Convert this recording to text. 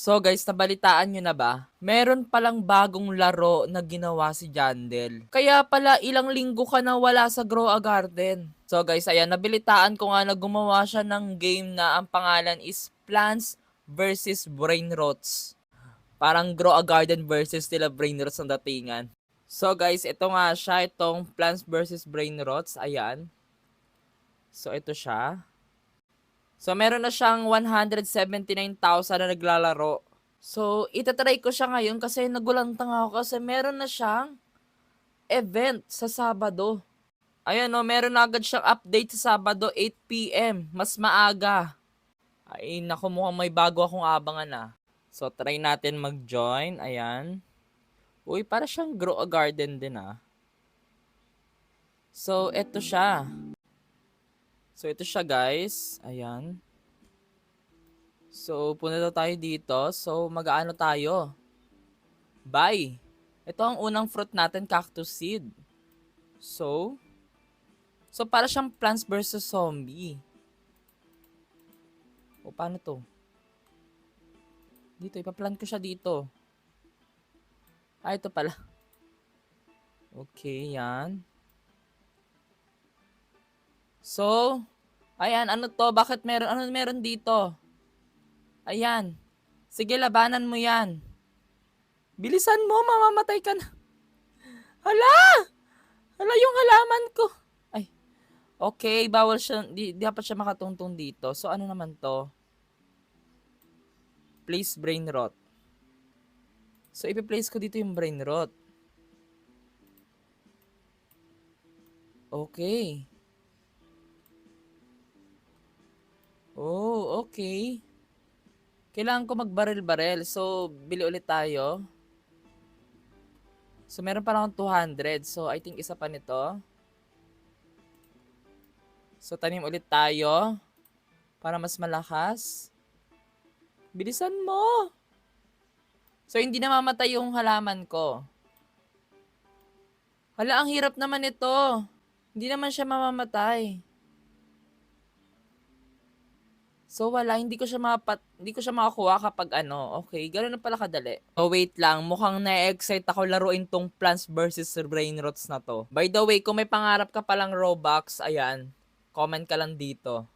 So guys, nabalitaan nyo na ba? Meron palang bagong laro na ginawa si Jandel. Kaya pala ilang linggo ka na wala sa Grow a Garden. So guys, ayan, nabalitaan ko nga na gumawa siya ng game na ang pangalan is Plants versus Brainrots. Parang Grow a Garden versus nila Brainrots ang datingan. So guys, ito nga siya, itong Plants versus Brainrots. Ayan. So ito siya. So, meron na siyang 179,000 na naglalaro. So, itatry ko siya ngayon kasi nagulantang ako kasi meron na siyang event sa Sabado. Ayan o, meron na agad siyang update sa Sabado, 8 PM. Mas maaga. Ay, naku, mukhang may bago akong abangan na. So, try natin mag-join. Ayan. Uy, para siyang Grow a Garden din ah. So, eto siya. So, ito siya guys. Ayan. So, punta na tayo dito. So, mag-aano tayo? Bye! Ito ang unang fruit natin, cactus seed. So para siyang Plants versus Zombie. O, paano to? Dito, ipaplant ko siya dito. Ah, ito pala. Okay, yan. So, ayan, ano to? Bakit meron? Ano meron dito? Ayan. Sige, labanan mo yan. Bilisan mo, mamamatay ka na. Hala! Hala yung halaman ko. Ay. Okay, bawal siya. Di dapat siya makatungtong dito. So, ano naman to? Place brain rot. So, ipi-place ko dito yung brain rot. Okay. Oh, okay. Kailangan ko magbaril-baril. So, bili ulit tayo. So, meron pa lang 200. So, I think isa pa nito. So, tanim ulit tayo. Para mas malakas. Bilisan mo! So, hindi na mamatay yung halaman ko. Hala, ang hirap naman ito. Hindi naman siya mamamatay. So, wala. Hindi ko siya makakuha kapag ano. Okay, gano'n na pala kadali. So, wait lang. Mukhang na-excite ako laruin tong Plants versus Brainrots na to. By the way, kung may pangarap ka palang Robux, ayan, comment ka lang dito.